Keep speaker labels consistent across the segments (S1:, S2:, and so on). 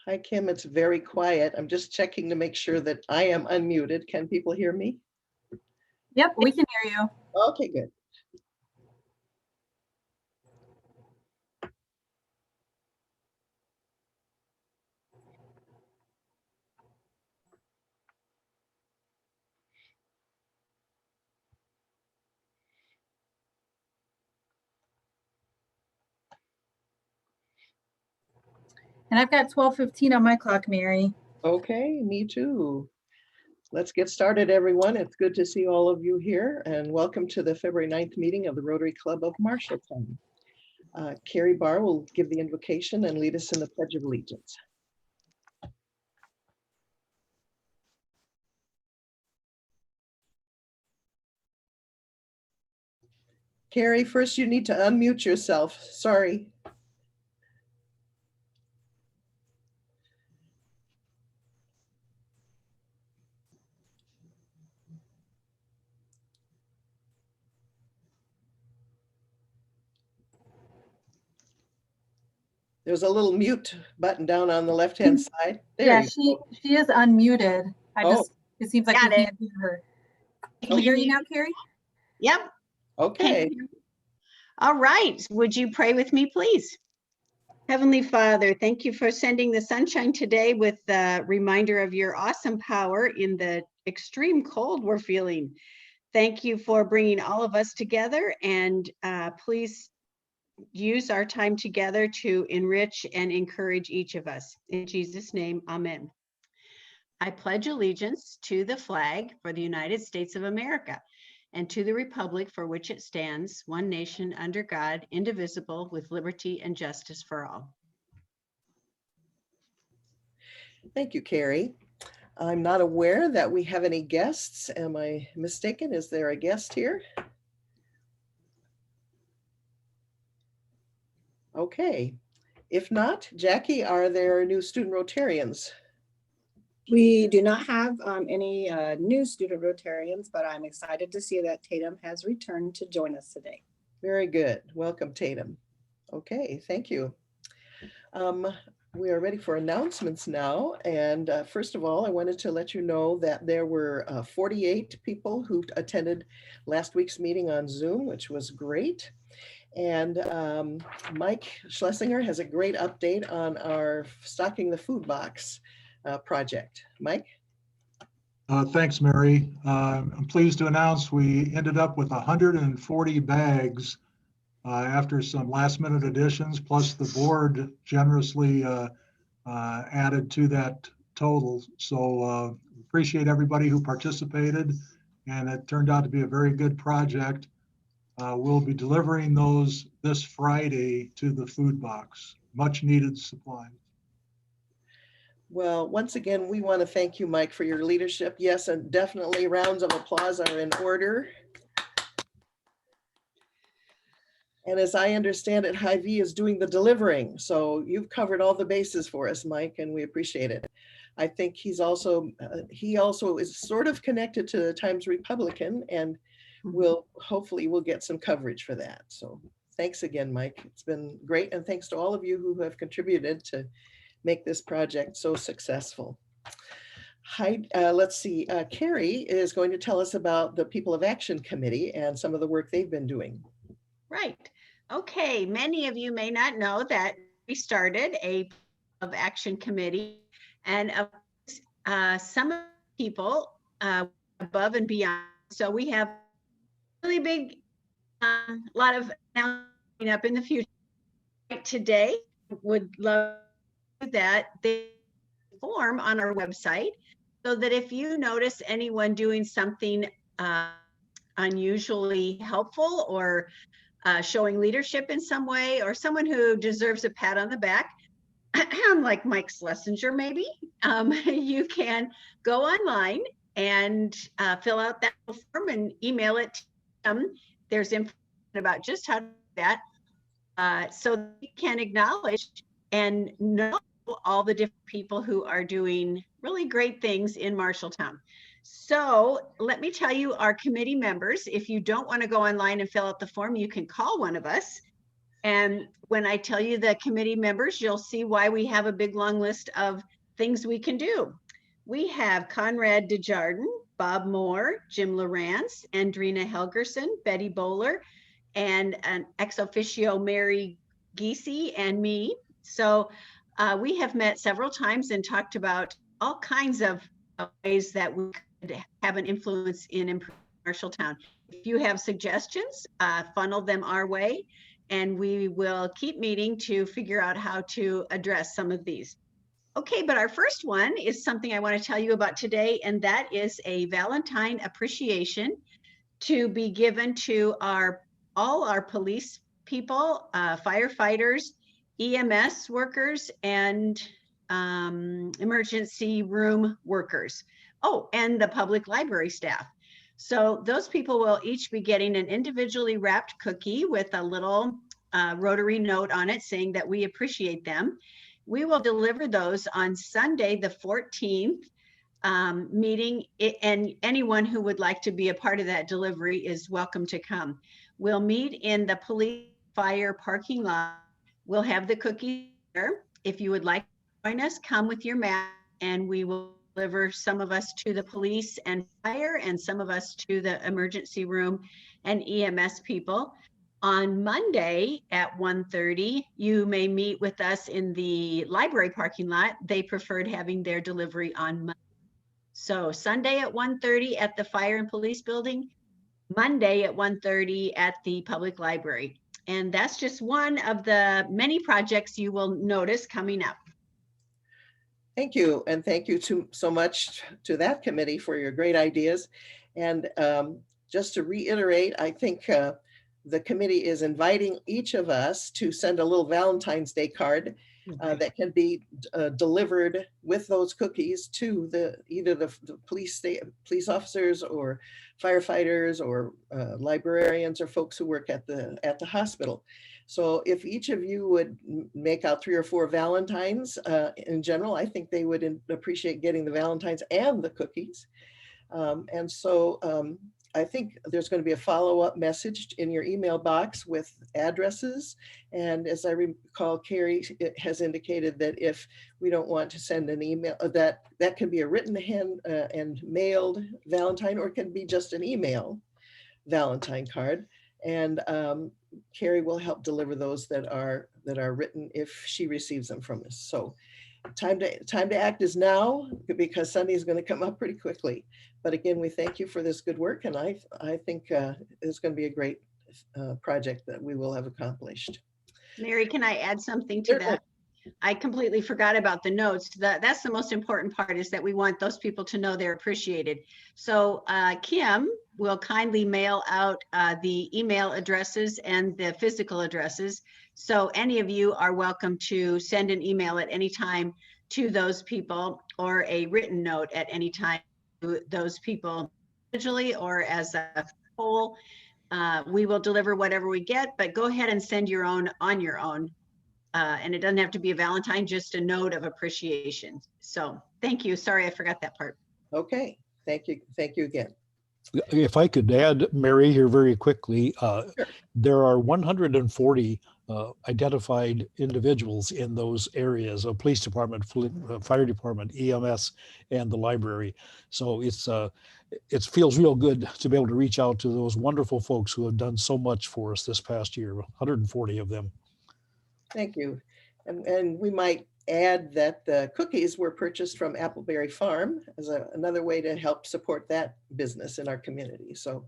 S1: Hi, Kim. It's very quiet. I'm just checking to make sure that I am unmuted. Can people hear me?
S2: Yep, we can hear you.
S1: Okay, good.
S2: And I've got 12:15 on my clock, Mary.
S1: Okay, me too. Let's get started, everyone. It's good to see all of you here, and welcome to the February 9th meeting of the Rotary Club of Marshalltown. Carrie Barr will give the invocation and lead us in the Pledge of Allegiance. Carrie, first you need to unmute yourself. Sorry. There's a little mute button down on the left-hand side. There
S2: Yeah,
S1: you go.
S2: she is unmuted. It seems like we
S3: Got it.
S2: can't hear her.
S3: Can
S2: Can we hear you
S3: you-
S2: now, Carrie?
S3: Yep.
S1: Okay.
S3: All right. Would you pray with me, please? Heavenly Father, thank you for sending the sunshine today with the reminder of your awesome power in the extreme cold we're feeling. Thank you for bringing all of us together, and please use our time together to enrich and encourage each of us. In Jesus' name, amen. I pledge allegiance to the flag for the United States of America and to the republic for which it stands, one nation under God, indivisible, with liberty and justice for all.
S1: Thank you, Carrie. I'm not aware that we have any guests. Am I mistaken? Is there a guest here? Okay. If not, Jackie, are there new student Rotarians?
S4: We do not have any new student Rotarians, but I'm excited to see that Tatum has returned to join us today.
S1: Very good. Welcome, Tatum. Okay, thank you. We are ready for announcements now. And first of all, I wanted to let you know that there were 48 people who attended last week's meeting on Zoom, which was great. And Mike Schlesinger has a great update on our stocking the food box project. Mike?
S5: Thanks, Mary. I'm pleased to announce we ended up with 140 bags after some last minute additions, plus the board generously added to that total. So appreciate everybody who participated, and it turned out to be a very good project. We'll be delivering those this Friday to the food box. Much needed supplies.
S1: Well, once again, we want to thank you, Mike, for your leadership. Yes, and definitely rounds of applause are in order. And as I understand it, Hy-Vee is doing the delivering. So you've covered all the bases for us, Mike, and we appreciate it. I think he also is sort of connected to the Times Republican, and hopefully we'll get some coverage for that. So thanks again, Mike. It's been great. And thanks to all of you who have contributed to make this project so successful. Hi, let's see. Carrie is going to tell us about the People of Action Committee and some of the work they've been doing.
S3: Right. Okay. Many of you may not know that we started a People of Action Committee, and some people above and beyond. So we have a really big lot of announcements up in the future. Today, would love that they form on our website, so that if you notice anyone doing something unusually helpful or showing leadership in some way, or someone who deserves a pat on the back, like Mike Schlesinger maybe, you can go online and fill out that form and email it to them. There's information about just how to do that, so we can acknowledge and know all the different people who are doing really great things in Marshalltown. So let me tell you our committee members. If you don't want to go online and fill out the form, you can call one of us. And when I tell you the committee members, you'll see why we have a big long list of things we can do. We have Conrad DeJardin, Bob Moore, Jim Lawrence, Andrina Helgerson, Betty Bowler, and an ex officio Mary Giese and me. So we have met several times and talked about all kinds of ways that we could have an influence in improving Marshalltown. If you have suggestions, funnel them our way, and we will keep meeting to figure out how to address some of these. Okay, but our first one is something I want to tell you about today, and that is a Valentine appreciation to be given to all our police people, firefighters, EMS workers, and emergency room workers. Oh, and the public library staff. So those people will each be getting an individually wrapped cookie with a little Rotary note on it saying that we appreciate them. We will deliver those on Sunday, the 14th meeting, and anyone who would like to be a part of that delivery is welcome to come. We'll meet in the police fire parking lot. We'll have the cookies there. If you would like to join us, come with your mask, and we will deliver some of us to the police and fire and some of us to the emergency room and EMS people. On Monday at 1:30, you may meet with us in the library parking lot. They preferred having their delivery on Monday. So Sunday at 1:30 at the Fire and Police Building, Monday at 1:30 at the Public Library. And that's just one of the many projects you will notice coming up.
S1: Thank you. And thank you so much to that committee for your great ideas. And just to reiterate, I think the committee is inviting each of us to send a little Valentine's Day card that can be delivered with those cookies to either the police officers or firefighters or librarians or folks who work at the hospital. So if each of you would make out 3 or 4 Valentines in general, I think they would appreciate getting the Valentines and the cookies. And so I think there's going to be a follow-up message in your email box with addresses. And as I recall, Carrie has indicated that if we don't want to send an email, that can be a written hand and mailed Valentine, or it can be just an email Valentine card. And Carrie will help deliver those that are written if she receives them from us. So time to act is now, because Sunday is going to come up pretty quickly. But again, we thank you for this good work, and I think it's going to be a great project that we will have accomplished.
S3: Mary, can I add something to that? I completely forgot about the notes. That's the most important part, is that we want those people to know they're appreciated. So Kim will kindly mail out the email addresses and the physical addresses. So any of you are welcome to send an email at any time to those people, or a written note at any time to those people individually or as a whole. We will deliver whatever we get, but go ahead and send your own on your own. And it doesn't have to be a Valentine, just a note of appreciation. So thank you. Sorry, I forgot that part.
S1: Okay, thank you. Thank you again.
S6: If I could add, Mary, here very quickly,
S1: Sure.
S6: there are 140 identified individuals in those areas of police department, fire department, EMS, and the library. So it feels real good to be able to reach out to those wonderful folks who have done so much for us this past year, 140 of them.
S1: Thank you. And we might add that the cookies were purchased from Appleberry Farm as another way to help support that business in our community. So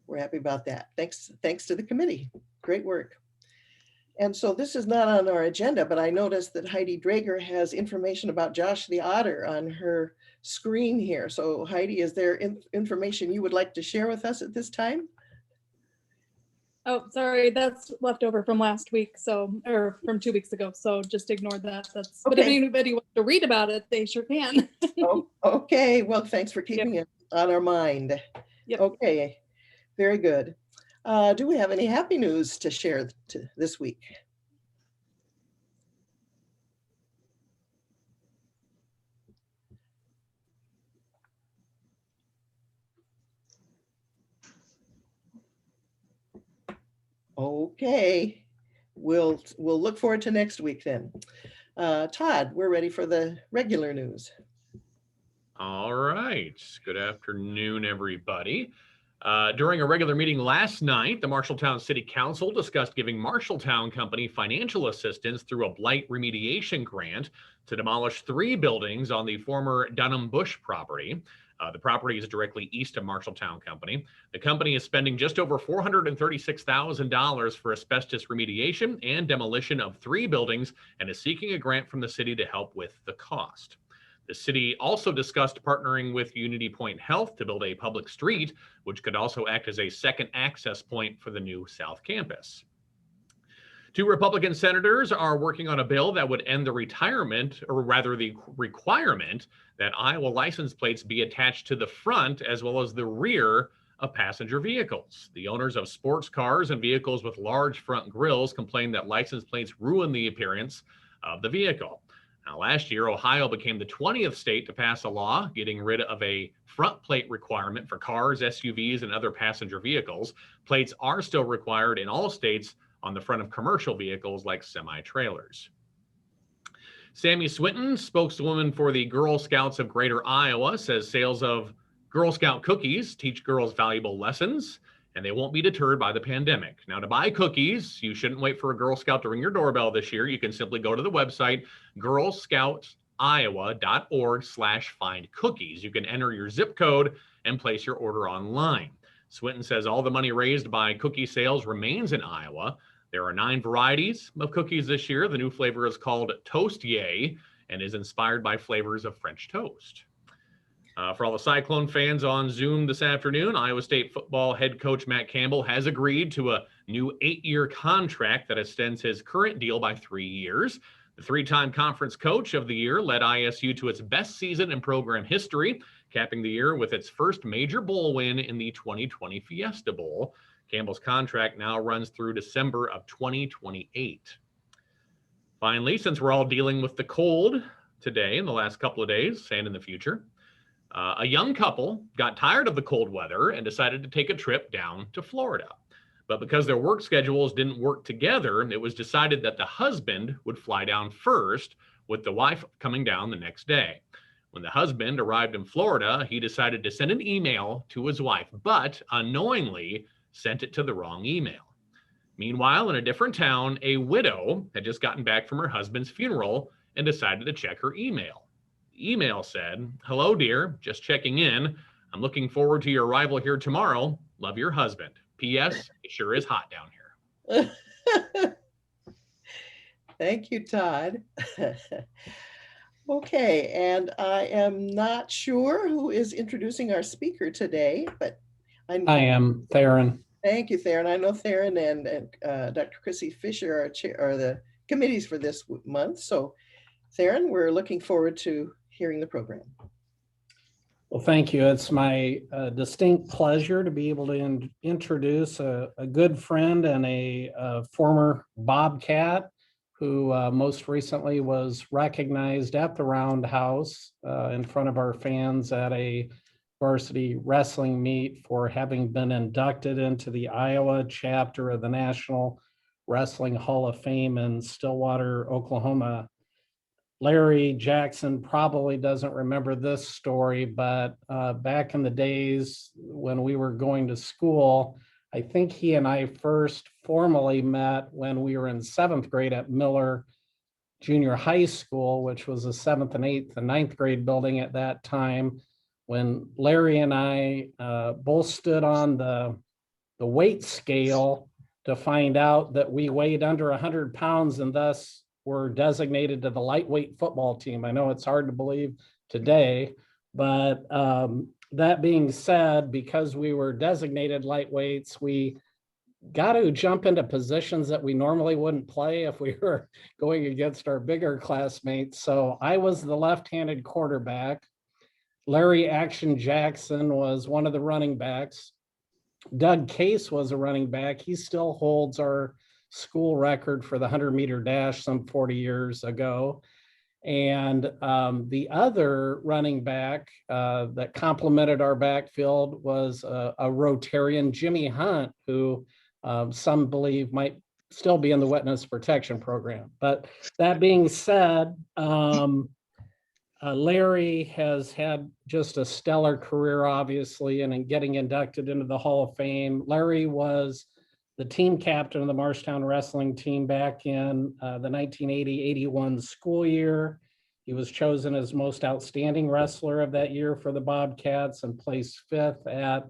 S1: we're happy about that. Thanks to the committee. Great work. And so this is not on our agenda, but I noticed that Heidi Drager has information about Josh the Otter on her screen here. So Heidi, is there information you would like to share with us at this time?
S7: Oh, sorry, that's left over from last week, or from 2 weeks ago. So just ignore that. But if
S1: Okay.
S7: anybody wants to read about it, they sure can.
S1: Oh, okay. Well, thanks for keeping it on our mind.
S7: Yep.
S1: Okay, very good. Do we have any happy news to share this week? Okay. we'll look forward to next week then. Todd, we're ready for the regular news.
S8: All right. Good afternoon, everybody. During a regular meeting last night, the Marshalltown City Council discussed giving Marshalltown Company financial assistance through a blight remediation grant to demolish 3 buildings on the former Dunham Bush property. The property is directly east of Marshalltown Company. The company is spending just over $436,000 for asbestos remediation and demolition of 3 buildings and is seeking a grant from the city to help with the cost. The city also discussed partnering with Unity Point Health to build a public street, which could also act as a second access point for the new South Campus. 2 Republican senators are working on a bill that would end the requirement that Iowa license plates be attached to the front as well as the rear of passenger vehicles. The owners of sports cars and vehicles with large front grills complain that license plates ruin the appearance of the vehicle. Now, last year, Ohio became the 20th state to pass a law getting rid of a front plate requirement for cars, SUVs, and other passenger vehicles. Plates are still required in all states on the front of commercial vehicles like semi-trailers. Sammy Swinton, spokeswoman for the Girl Scouts of Greater Iowa, says sales of Girl Scout cookies teach girls valuable lessons, and they won't be deterred by the pandemic. Now, to buy cookies, you shouldn't wait for a Girl Scout to ring your doorbell this year. You can simply go to the website, girlscoutiowa.org/find cookies. You can enter your zip code and place your order online. Swinton says all the money raised by cookie sales remains in Iowa. There are 9 varieties of cookies this year. The new flavor is called Toast Yay and is inspired by flavors of French toast. For all the Cyclone fans on Zoom this afternoon, Iowa State football head coach Matt Campbell has agreed to a new 8-year contract that extends his current deal by 3 years. The 3-time conference coach of the year led ISU to its best season in program history, capping the year with its first major bowl win in the 2020 Fiesta Bowl. Campbell's contract now runs through December of 2028. Finally, since we're all dealing with the cold today in the last couple of days and in the future, a young couple got tired of the cold weather and decided to take a trip down to Florida. But because their work schedules didn't work together, it was decided that the husband would fly down first, with the wife coming down the next day. When the husband arrived in Florida, he decided to send an email to his wife, but unknowingly sent it to the wrong email. Meanwhile, in a different town, a widow had just gotten back from her husband's funeral and decided to check her email. Email said, "Hello, dear, just checking in. I'm looking forward to your arrival here tomorrow. Love, your husband. P.S. It sure is hot down here."
S1: Thank you, Todd. Okay, and I am not sure who is introducing our speaker today, but
S9: I am Theron.
S1: Thank you, Theron. I know Theron and Dr. Chrissy Fisher are the committees for this month. So Theron, we're looking forward to hearing the program.
S9: Well, thank you. It's my distinct pleasure to be able to introduce a good friend and a former Bobcat who most recently was recognized at the Roundhouse in front of our fans at a varsity wrestling meet for having been inducted into the Iowa chapter of the National Wrestling Hall of Fame in Stillwater, Oklahoma. Larry Jackson probably doesn't remember this story, but back in the days when we were going to school, I think he and I first formally met when we were in 7th grade at Miller Junior High School, which was a 7th and 8th and 9th grade building at that time, when Larry and I both stood on the weight scale to find out that we weighed under 100 pounds and thus were designated to the lightweight football team. I know it's hard to believe today, but that being said, because we were designated lightweights, we got to jump into positions that we normally wouldn't play if we were going against our bigger classmates. So I was the left-handed quarterback. Larry Action Jackson was one of the running backs. Doug Case was a running back. He still holds our school record for the 100-meter dash some 40 years ago. And the other running back that complemented our backfield was a Rotarian, Jimmy Hunt, who some believe might still be in the witness protection program. But that being said, Larry has had just a stellar career, obviously, and in getting inducted into the Hall of Fame. Larry was the team captain of the Marshtown wrestling team back in the 1980-81 school year. He was chosen as most outstanding wrestler of that year for the Bobcats and placed 5th at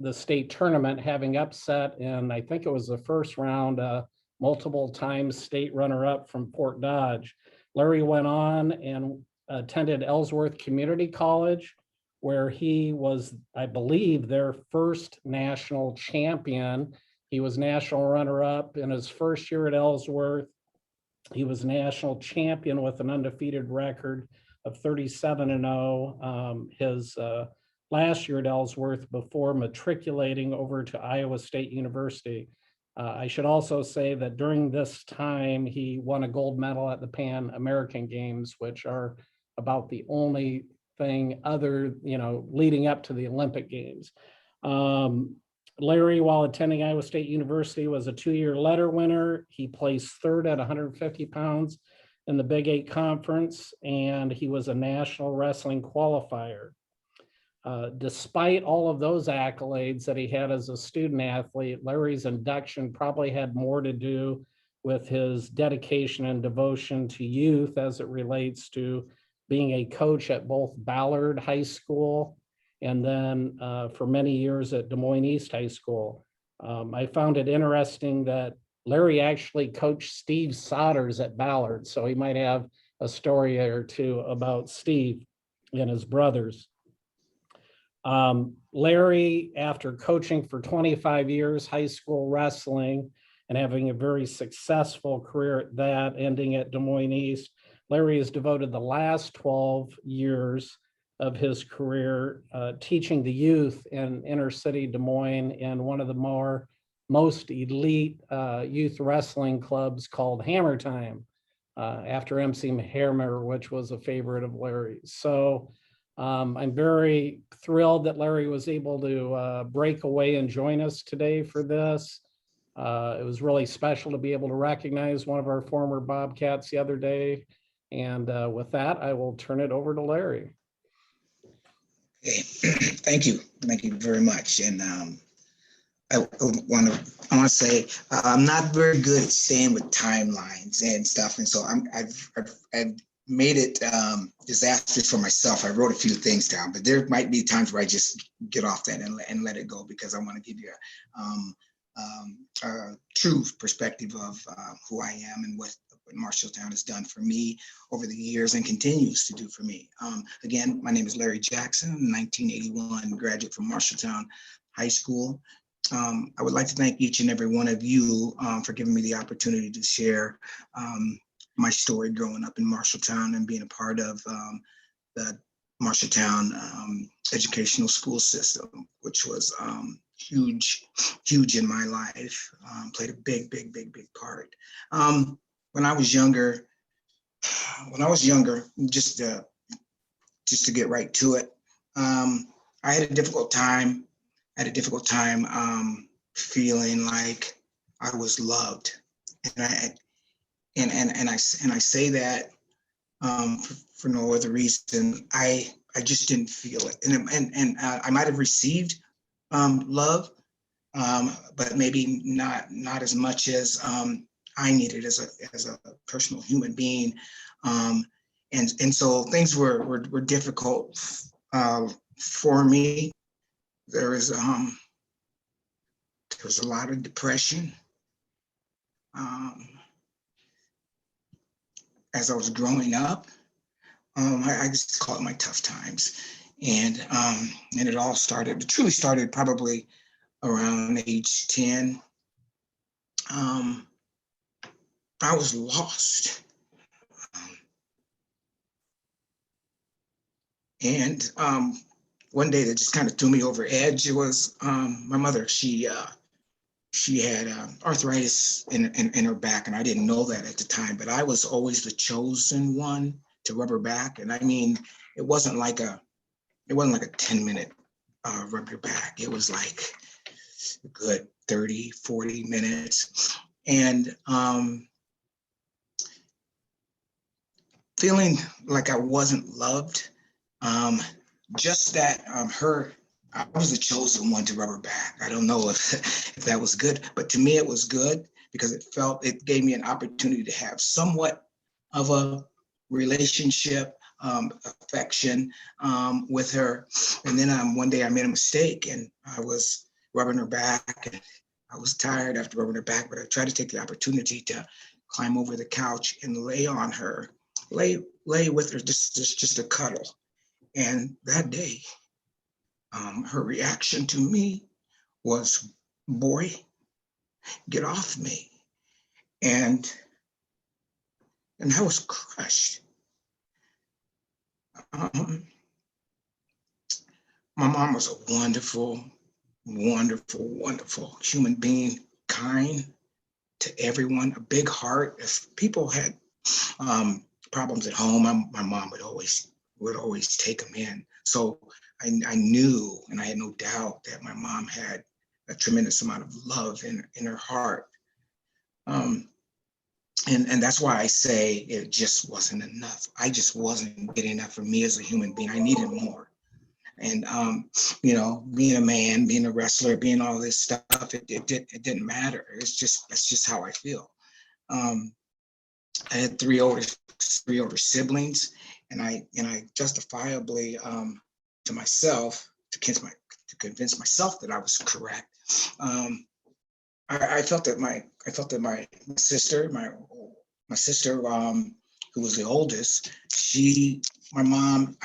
S9: the state tournament, having upset in, I think it was the first round, multiple times state runner-up from Fort Dodge. Larry went on and attended Ellsworth Community College, where he was, I believe, their first national champion. He was national runner-up in his first year at Ellsworth. He was national champion with an undefeated record of 37-0 his last year at Ellsworth before matriculating over to Iowa State University. I should also say that during this time, he won a gold medal at the Pan American Games, which are about the only thing other, leading up to the Olympic Games. Larry, while attending Iowa State University, was a 2-year letter winner. He placed 3rd at 150 pounds in the Big 8 Conference, and he was a national wrestling qualifier. Despite all of those accolades that he had as a student athlete, Larry's induction probably had more to do with his dedication and devotion to youth as it relates to being a coach at both Ballard High School and then for many years at Des Moines East High School. I found it interesting that Larry actually coached Steve Sodders at Ballard, so he might have a story or two about Steve and his brothers. Larry, after coaching for 25 years, high school wrestling, and having a very successful career at that, ending at Des Moines East, Larry has devoted the last 12 years of his career teaching the youth in inner city Des Moines in one of the most elite youth wrestling clubs called Hammer Time, after MC Hammer, which was a favorite of Larry's. So I'm very thrilled that Larry was able to break away and join us today for this. It was really special to be able to recognize one of our former Bobcats the other day. And with that, I will turn it over to Larry.
S10: Okay, thank you very much. And I want to say I'm not very good at staying with timelines and stuff, and so I've made it disastrous for myself. I wrote a few things down, but there might be times where I just get off that and let it go, because I want to give you a true perspective of who I am and what Marshalltown has done for me over the years and continues to do for me. Again, my name is Larry Jackson, 1981 graduate from Marshalltown High School. I would like to thank each and every one of you for giving me the opportunity to share my story growing up in Marshalltown and being a part of the Marshalltown educational school system, which was huge in my life, played a big part. When I was younger, just to get right to it, I had a difficult time feeling like I was loved, and I say that for no other reason. I just didn't feel it, and I might have received love, but maybe not as much as I needed as a personal human being, and so things were difficult for me. There was a lot of depression as I was growing up. I just call it my tough times, and it truly started probably around age 10. I was lost. And one day that just kind of threw me over edge. It was my mother. She had arthritis in her back, and I didn't know that at the time, but I was always the chosen one to rub her back. And I mean, it wasn't like a 10-minute rub your back. It was like a good 30, 40 minutes. And feeling like I wasn't loved, just that I was the chosen one to rub her back. I don't know if that was good, but to me it was good because it gave me an opportunity to have somewhat of a relationship, affection with her. And then one day I made a mistake and I was rubbing her back and I was tired after rubbing her back, but I tried to take the opportunity to climb over the couch and lay on her, lay with her, just a cuddle. And that day, her reaction to me was, "Boy, get off me." And I was crushed. My mom was a wonderful, wonderful, wonderful human being, kind to everyone, a big heart. If people had problems at home, my mom would always take them in. So I knew, and I had no doubt that my mom had a tremendous amount of love in her heart. And that's why I say it just wasn't enough. I just wasn't getting enough for me as a human being. I needed more. And being a man, being a wrestler, being all this stuff, it didn't matter. That's just how I feel. I had three older siblings, and I justifiably to myself, to convince myself that I was correct. I felt that my sister, who was the oldest, my mom,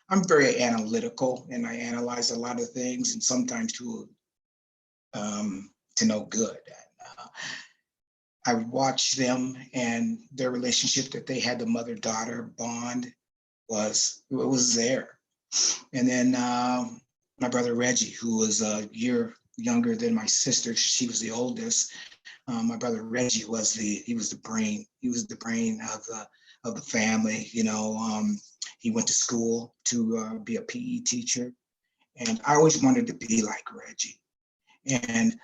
S10: I'm very analytical and I analyze a lot of things, and sometimes to no good. I would watch them and their relationship that they had, the mother-daughter bond was there. And then my brother Reggie, who was a year younger than my sister, she was the oldest. My brother Reggie was the brain. He was the brain of the family. He went to school to be a PE teacher, and I always wanted to be like Reggie. And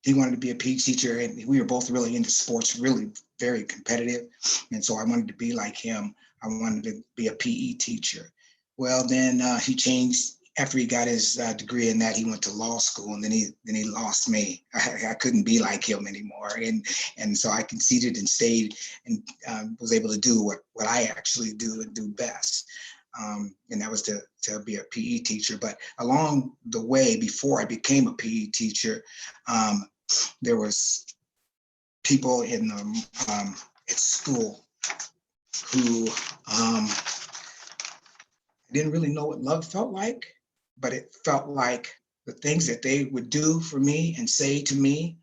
S10: he wanted to be a PE teacher, and we were both really into sports, really very competitive. And so I wanted to be like him. I wanted to be a PE teacher. Well, then he changed after he got his degree in that. He went to law school, and then he lost me. I couldn't be like him anymore, and so I conceded and stayed and was able to do what I actually do and do best. And that was to be a PE teacher. But along the way, before I became a PE teacher, there was people in at school who didn't really know what love felt like, but it felt like the things that they would do for me and say to me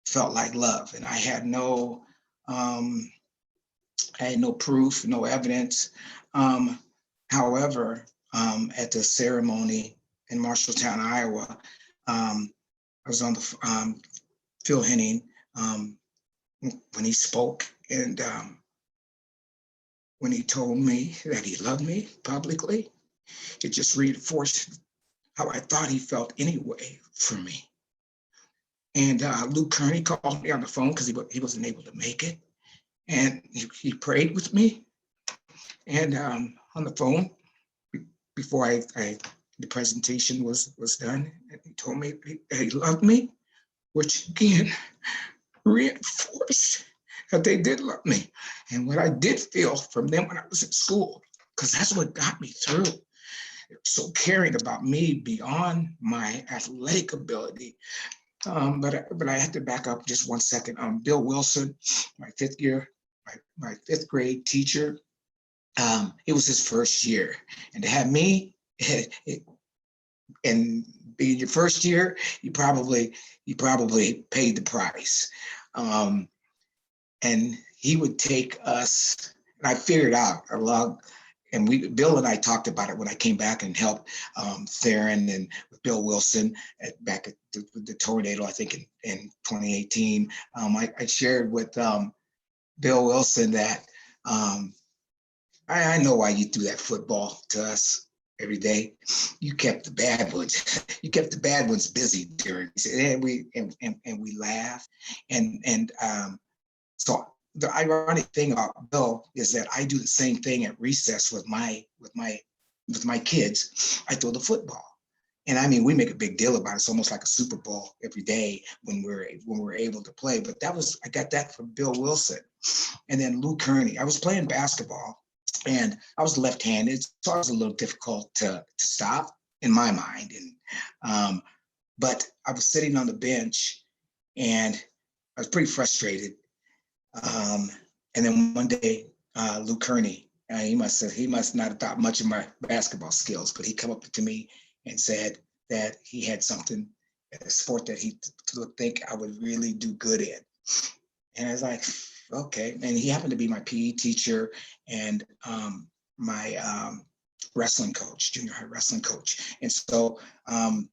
S10: felt like love. And I had no proof, no evidence. However, at the ceremony in Marshalltown, Iowa, I was on the Phil Henning when he spoke, and when he told me that he loved me publicly, it just reinforced how I thought he felt anyway for me. And Luke Kearney called me on the phone because he wasn't able to make it, and he prayed with me. And on the phone, before the presentation was done, and he told me that he loved me, which again reinforced that they did love me and what I did feel from them when I was in school, because that's what got me through. They were so caring about me beyond my athletic ability. But I had to back up just 1 second. Bill Wilson, my fifth grade teacher, it was his first year, and to have me and being your first year, you probably paid the price. And he would take us, and I figured out and Bill and I talked about it when I came back and helped Theron and with Bill Wilson back at the tornado, I think in 2018. I shared with Bill Wilson that I know why you threw that football to us. every day. You kept the bad ones. You kept the bad ones busy during, and we laugh. So the ironic thing about Bill is that I do the same thing at recess with my kids. I throw the football. And I mean, we make a big deal about it. It's almost like a Super Bowl every day when we're able to play. But I got that from Bill Wilson. And then Lou Kearney. I was playing basketball and I was left-handed, so it was a little difficult to stop in my mind. And but I was sitting on the bench and I was pretty frustrated. And then one day, Lou Kearney, he must not have thought much of my basketball skills, but he come up to me and said that he had something, a sport that he would think I would really do good in. And I was like, okay. And he happened to be my PE teacher and my wrestling coach, junior high wrestling coach. And so, at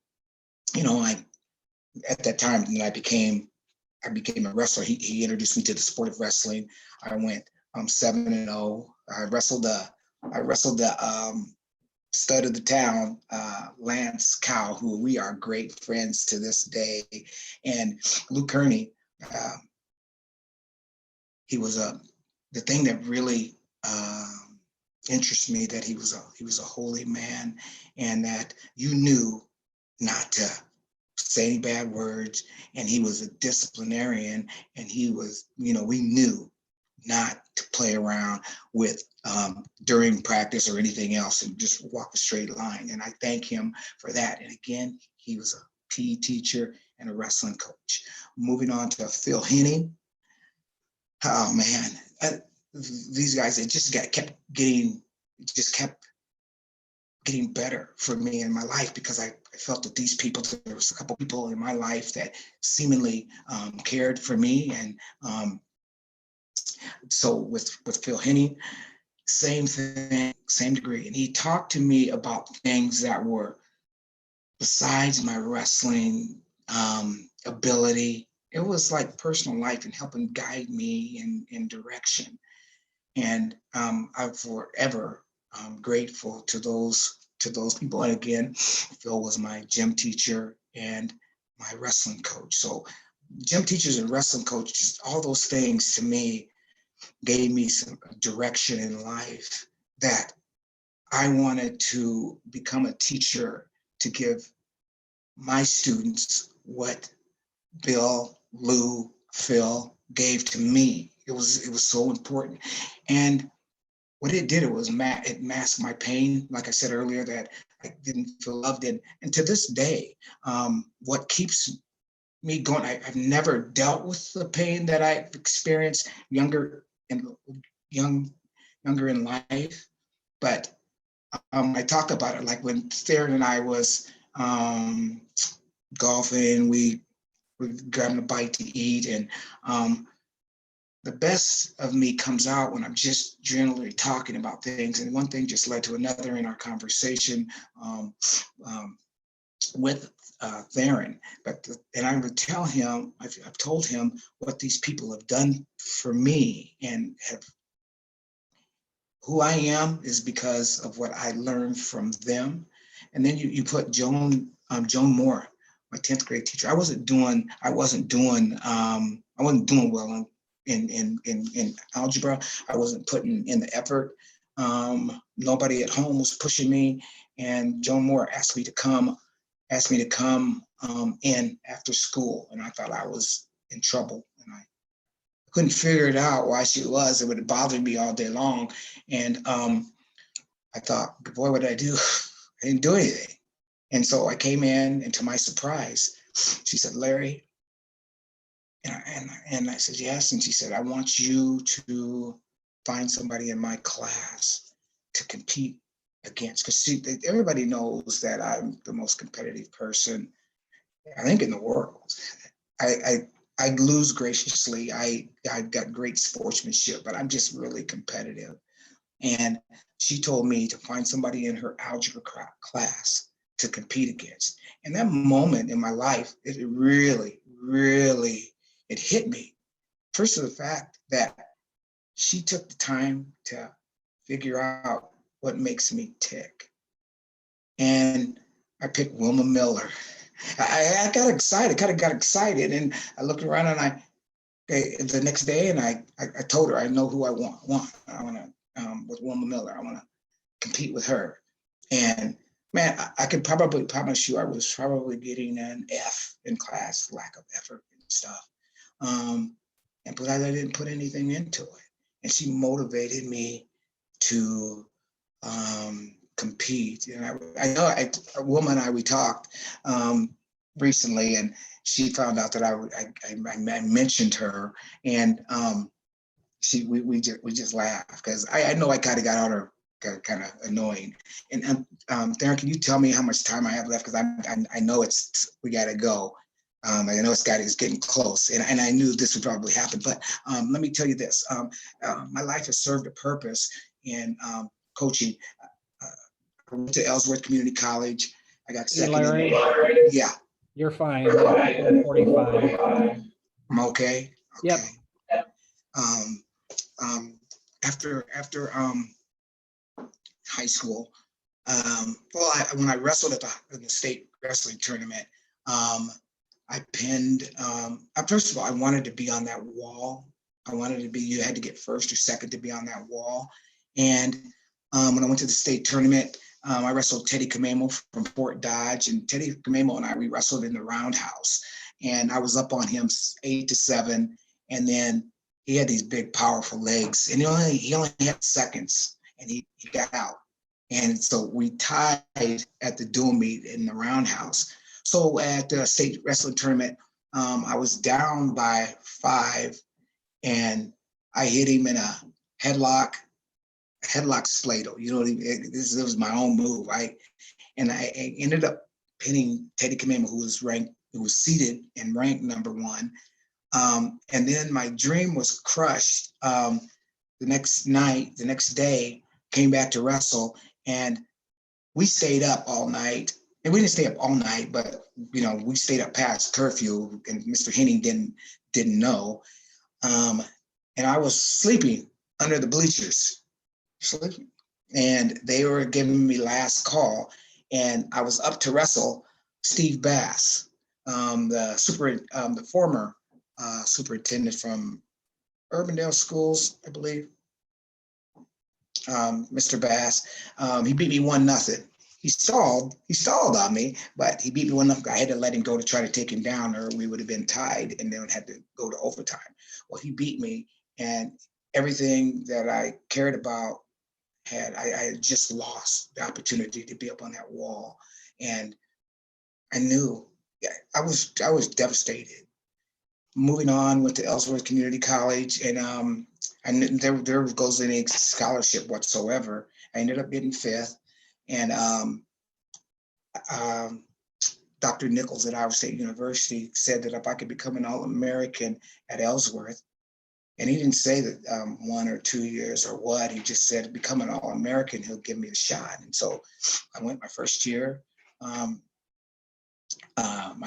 S10: that time, I became a wrestler. He introduced me to the sport of wrestling. I went 7-0. I wrestled the stud of the town, Lance Cow, who we are great friends to this day. And Lou Kearney, he was the thing that really interests me, that he was a holy man, and that you knew not to say any bad words, and he was a disciplinarian, and he was, we knew not to play around with during practice or anything else, and just walk a straight line. And I thank him for that. And again, he was a PE teacher and a wrestling coach. Moving on to Phil Henning. Oh man, these guys, it just kept getting better for me in my life, because I felt that these people, there was a couple people in my life that seemingly cared for me. And so with Phil Henning, same thing, same degree. And he talked to me about things that were besides my wrestling ability. It was like personal life and helping guide me in direction. And I'm forever grateful to those people. And again, Phil was my gym teacher and my wrestling coach. So gym teachers and wrestling coaches, all those things to me gave me some direction in life, that I wanted to become a teacher to give my students what Bill, Lou, Phil gave to me. It was so important. And what it did, it masked my pain. Like I said earlier, that I didn't feel loved. And to this day, what keeps me going, I've never dealt with the pain that I've experienced younger in life. But I talk about it, like when Theron and I was golfing, we grabbing a bite to eat, and the best of me comes out when I'm just generally talking about things. And one thing just led to another in our conversation with Theron. And I would tell him, I've told him what these people have done for me, and who I am is because of what I learned from them. And then you put Joan Moore, my 10th grade teacher. I wasn't doing well in algebra. I wasn't putting in the effort. Nobody at home was pushing me, and Joan Moore asked me to come in after school, and I thought I was in trouble, and I couldn't figure it out why she was. It would have bothered me all day long, and I thought, boy, what did I do? I didn't do anything. And so I came in, and to my surprise, she said, Larry, and I said, yes. And she said, I want you to find somebody in my class to compete against. Because everybody knows that I'm the most competitive person, I think, in the world. I lose graciously. I've got great sportsmanship, but I'm just really competitive. And she told me to find somebody in her algebra class to compete against. And that moment in my life, it really, really, it hit me. First of the fact that she took the time to figure out what makes me tick. and I picked Wilma Miller. I got excited, kind of got excited, and I looked around and the next day, and I told her I know who I want. I want to with Wilma Miller. I want to compete with her. And man, I could probably promise you I was probably getting an F in class, lack of effort and stuff. But I didn't put anything into it. And she motivated me to compete. And I know a woman we talked recently, and she found out that I mentioned her, and we just laughed because I know I kind of got on her kind of annoying. And Darren, can you tell me how much time I have left? Because I know we got to go. I know it's getting close, and I knew this would probably happen. But let me tell you this: my life has served a purpose in coaching. I went to Ellsworth Community College. I got second.
S9: Larry,
S10: yeah,
S9: you're fine. 45.
S10: I'm okay.
S9: Yep.
S10: After high school, when I wrestled in the state wrestling tournament, I pinned. First of all, I wanted to be on that wall. You had to get first or second to be on that wall. And when I went to the state tournament, I wrestled Teddy Kamemo from Fort Dodge, and Teddy Kamemo and we wrestled in the roundhouse. And I was up on him 8-7, and then he had these big, powerful legs, and he only had seconds, and he got out. And so we tied at the dual meet in the roundhouse. So at the state wrestling tournament, I was down by 5, and I hit him in a headlock Slato. You know what I mean? This was my own move, right? And I ended up pinning Teddy Kamema, who was seated and ranked number 1. And then my dream was crushed. The next day, came back to wrestle, and we stayed up all night. And we didn't stay up all night, but we stayed up past curfew, and Mr. Henning didn't know. And I was sleeping under the bleachers, and they were giving me last call, and I was up to wrestle Steve Bass, the former superintendent from Urbandale Schools, I believe. Mr. Bass, he beat me 1-0. He stalled on me, but he beat me 1-0. I had to let him go to try to take him down, or we would have been tied and then had to go to overtime. Well, he beat me, and everything that I cared about I had just lost the opportunity to be up on that wall. And I knew I was devastated. Moving on, went to Ellsworth Community College, and there goes any scholarship whatsoever. I ended up getting 5th, and Dr. Nichols at Iowa State University said that if I could become an All-American at Ellsworth, and he didn't say that 1 or 2 years or what, he just said, become an All-American, he'll give me a shot. And so I went my first year. My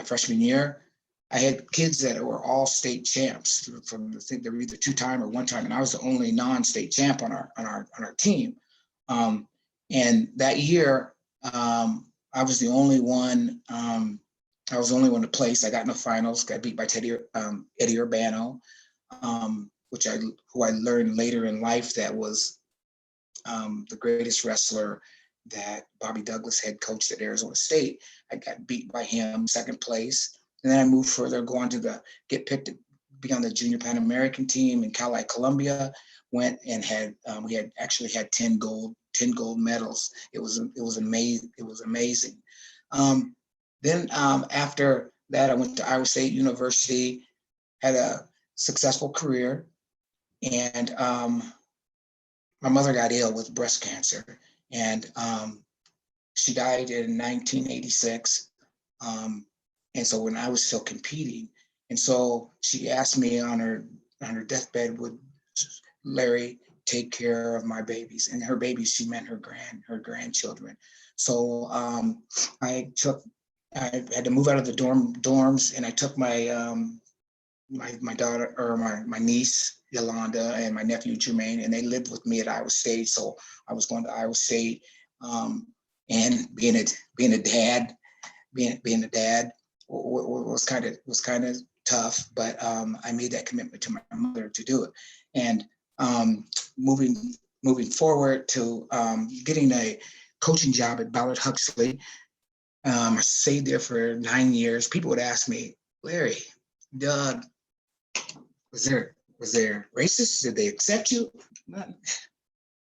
S10: freshman year, I had kids that were all state champs from, I think they were either 2-time or 1-time, and I was the only non-state champ on our team. And that year, I was the only one. I was the only one to place. I got in the finals. Got beat by Eddie Urbano, who I learned later in life that was the greatest wrestler that Bobby Douglas had coached at Arizona State. I got beat by him, 2nd place. And then I moved further, go on to get picked to be on the Junior Pan American team in Cali, Columbia. Went and we had actually had 10 gold medals. It was amazing. It was amazing. Then after that, I went to Iowa State University, had a successful career, and my mother got ill with breast cancer, and she died in 1986. And so when I was still competing, and so she asked me on her deathbed, would Larry take care of my babies? And her babies, she meant her grandchildren. So I had to move out of the dorms, and I took my my daughter, or my niece Yolanda, and my nephew Jermaine, and they lived with me at Iowa State. So I was going to Iowa State, And being a dad, being a dad was kind of tough, but I made that commitment to my mother to do it. And moving forward to getting a coaching job at Ballard Huxley. I stayed there for 9 years. People would ask me, Larry, Doug, was there racists? Did they accept you? None.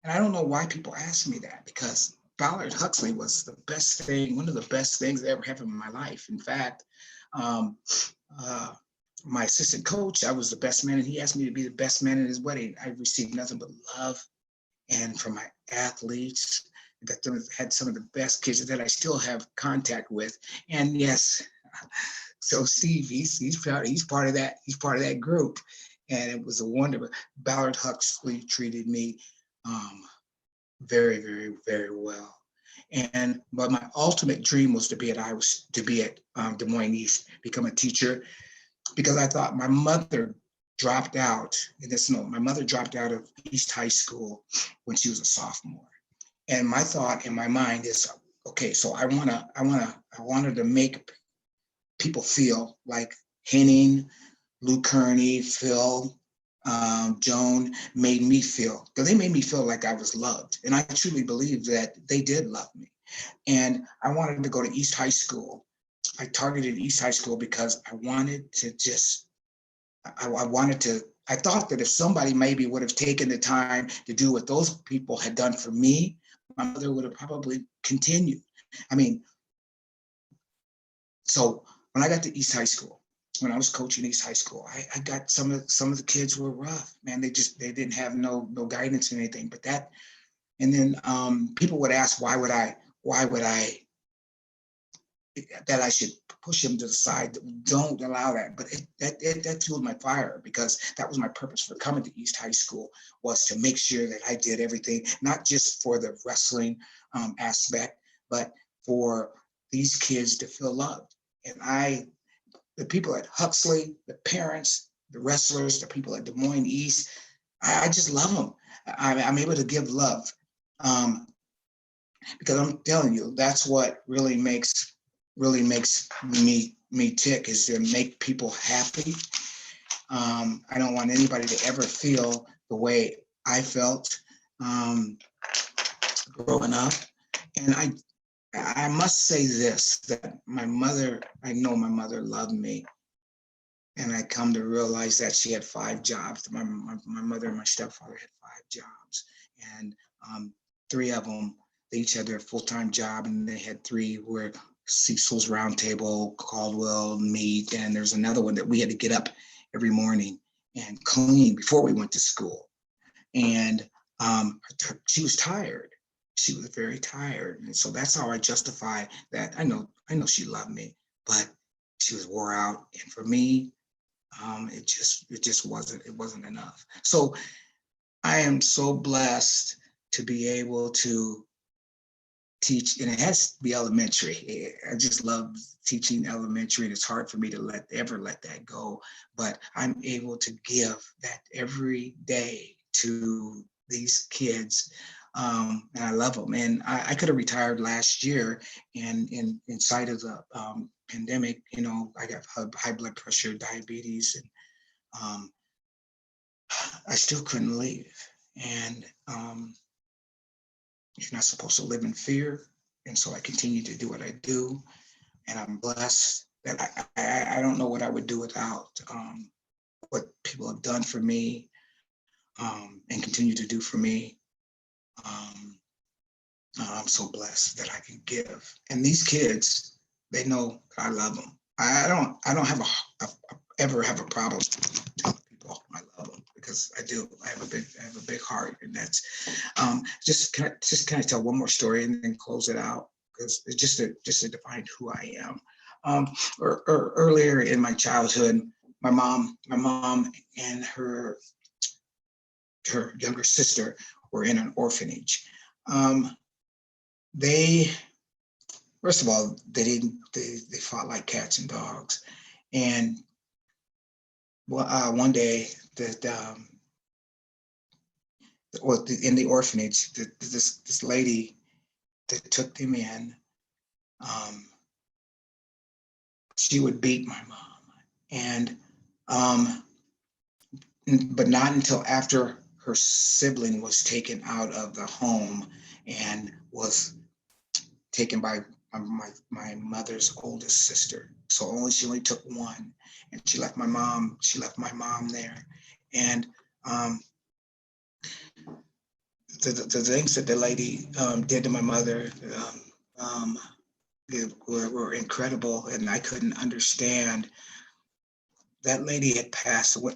S10: And I don't know why people ask me that, because Ballard Huxley was the best thing, one of the best things that ever happened in my life. In fact, my assistant coach, I was the best man, and he asked me to be the best man at his wedding. I received nothing but love. And from my athletes, that had some of the best kids that I still have contact with. And yes, so Steve, he's part of that. He's part of that group. And it was a wonderful. Ballard Huxley treated me very, very, very well. But my ultimate dream was to be at Des Moines East, become a teacher, because I thought my mother dropped out. My mother dropped out of East High School when she was a sophomore. And my thought in my mind is, okay, so I wanted to make people feel like Henning, Lou Kearney, Phil, Joan made me feel, because they made me feel like I was loved. And I truly believe that they did love me. And I wanted to go to East High School. I targeted East High School because I wanted to I thought that if somebody maybe would have taken the time to do what those people had done for me, my mother would have probably continued. I mean, so when I got to East High School, when I was coaching East High School, I got some of the kids were rough, man. They didn't have no guidance or anything. But that, and then people would ask, why would I that I should push him to the side? Don't allow that. But that fueled my fire, because that was my purpose for coming to East High School, was to make sure that I did everything, not just for the wrestling aspect, but for these kids to feel loved. And the people at Huxley, the parents, the wrestlers, the people at Des Moines East, I just love them. I'm able to give love, because I'm telling you, that's what really makes me tick, is to make people happy. I don't want anybody to ever feel the way I felt growing up. And I must say this, that I know my mother loved me. And I come to realize that she had 5 jobs. My mother and my stepfather had 5 jobs. And 3 of them, they each had their full-time job, and they had 3 where Cecil's Roundtable, Caldwell, Meat, and there's another one that we had to get up every morning and clean before we went to school. And she was tired. She was very tired. And so that's how I justify that. I know she loved me, but she was wore out. And for me, it just wasn't enough. So I am so blessed to be able to teach, and it has to be elementary. I just love teaching elementary, and it's hard for me to ever let that go. But I'm able to give that every day to these kids, and I love them. And I could have retired last year, and in sight of the pandemic, I got high blood pressure, diabetes, and I still couldn't leave. And you're not supposed to live in fear. And so I continue to do what I do. And I'm blessed that I don't know what I would do without what people have done for me, and continue to do for me. I'm so blessed that I can give. And these kids, they know that I love them. I don't ever have a problem telling people I love them, because I do. I have a big heart, and that's can I tell one more story and then close it out, because it's just to define who I am. Earlier in my childhood, my mom and her younger sister were in an orphanage. They, first of all, they fought like cats and dogs. And one day in the orphanage, this lady that took them in. She would beat my mom, and but not until after her sibling was taken out of the home and was taken by my mother's oldest sister. So she only took one, and she left my mom there. And the things that the lady did to my mother were incredible, and I couldn't understand. That lady had passed away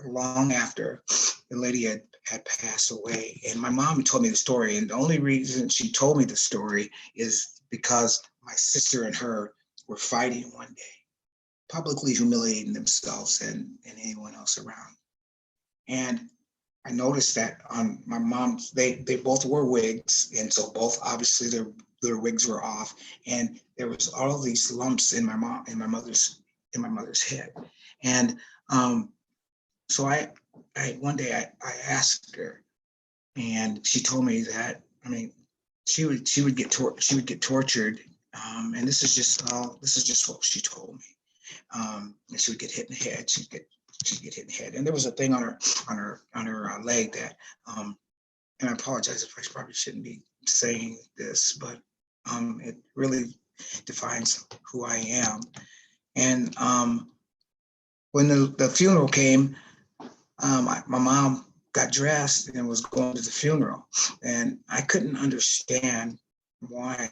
S10: long after the lady had passed away. And my mom told me the story. And the only reason she told me the story is because my sister and her were fighting one day, publicly humiliating themselves and anyone else around. And I noticed that on my mom's, they both wore wigs. And so both, obviously their wigs were off. And there was all these lumps in my mother's head. And so I one day I asked her, and she told me that, I mean, she would get tortured, and this is just what she told me. And she would get hit in the head. She'd get hit in the head, and there was a thing on her leg that, and I apologize if I probably shouldn't be saying this, but it really defines who I am. And when the funeral came, my mom got dressed and was going to the funeral, and I couldn't understand why.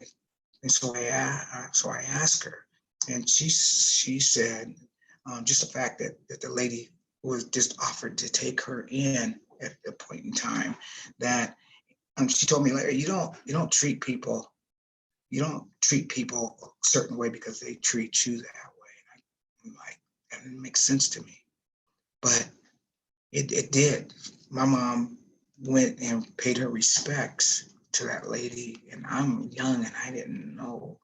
S10: And so I asked her, and she said, just the fact that the lady was just offered to take her in at a point in time, that she told me, Larry, you don't treat people a certain way because they treat you that way. And I'm like, that didn't make sense to me, but it did. My mom went and paid her respects to that lady, and I'm young and I didn't know.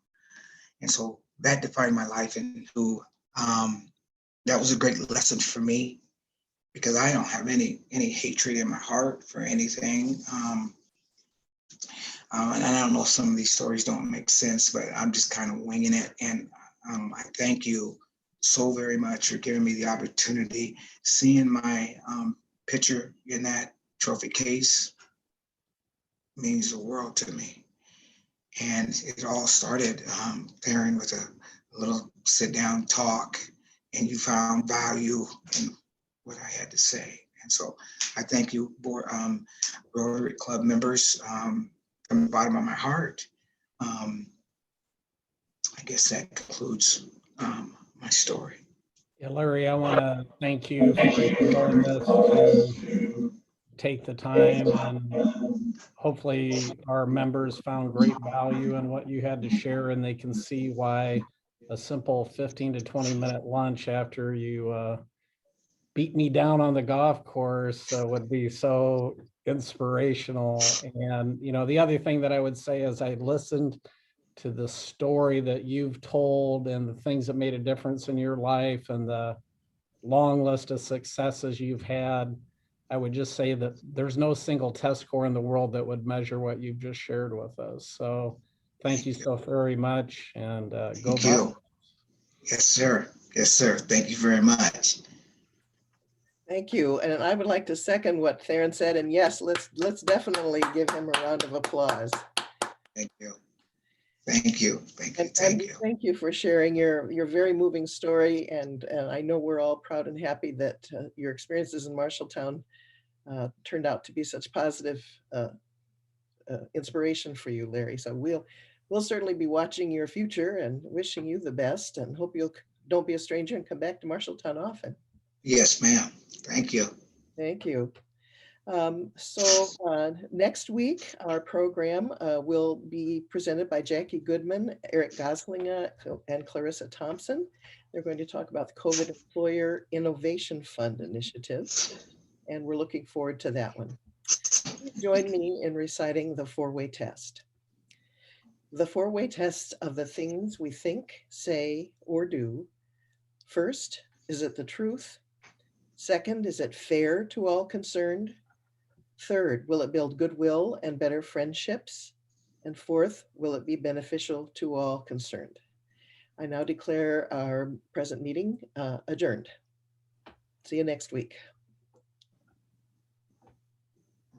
S10: And so that defined my life, and who that was a great lesson for me, because I don't have any hatred in my heart for anything. And I don't know, some of these stories don't make sense, but I'm just kind of winging it. And I thank you so very much for giving me the opportunity. Seeing my picture in that trophy case means the world to me. And it all started, Theron, with a little sit down talk, and you found value in what I had to say. And so I thank you, Rotary Club members, from the bottom of my heart. I guess that concludes my story.
S9: Yeah, Larry, I want to thank you for your willingness to take the time, and hopefully our members found great value in what you had to share, and they can see why a simple 15 to 20-minute lunch after you beat me down on the golf course would be so inspirational. And, you know, the other thing that I would say is I listened to the story that you've told and the things that made a difference in your life and the long list of successes you've had. I would just say that there's no single test score in the world that would measure what you've just shared with us. So thank you so very much, and go Bucks.
S10: Yes, sir. Yes, sir. Thank you very much.
S1: Thank you. And I would like to second what Theron said. And yes, let's definitely give him a round of applause.
S10: Thank you. Thank you. Thank you. Thank you.
S1: Thank you for sharing your very moving story. And I know we're all proud and happy that your experiences in Marshalltown turned out to be such positive inspiration for you, Larry. So we'll certainly be watching your future and wishing you the best, and hope you'll don't be a stranger and come back to Marshalltown often.
S10: Yes, ma'am. Thank you.
S1: Thank you. So next week, our program will be presented by Jackie Goodman, Eric Goslinga, and Clarissa Thompson. They're going to talk about the COVID Employer Innovation Fund initiative, and we're looking forward to that one. Please join me in reciting the four-way test. The four-way test of the things we think, say, or do. First, is it the truth? Second, is it fair to all concerned? Third, will it build goodwill and better friendships? And fourth, will it be beneficial to all concerned? I now declare our present meeting adjourned. See you next week.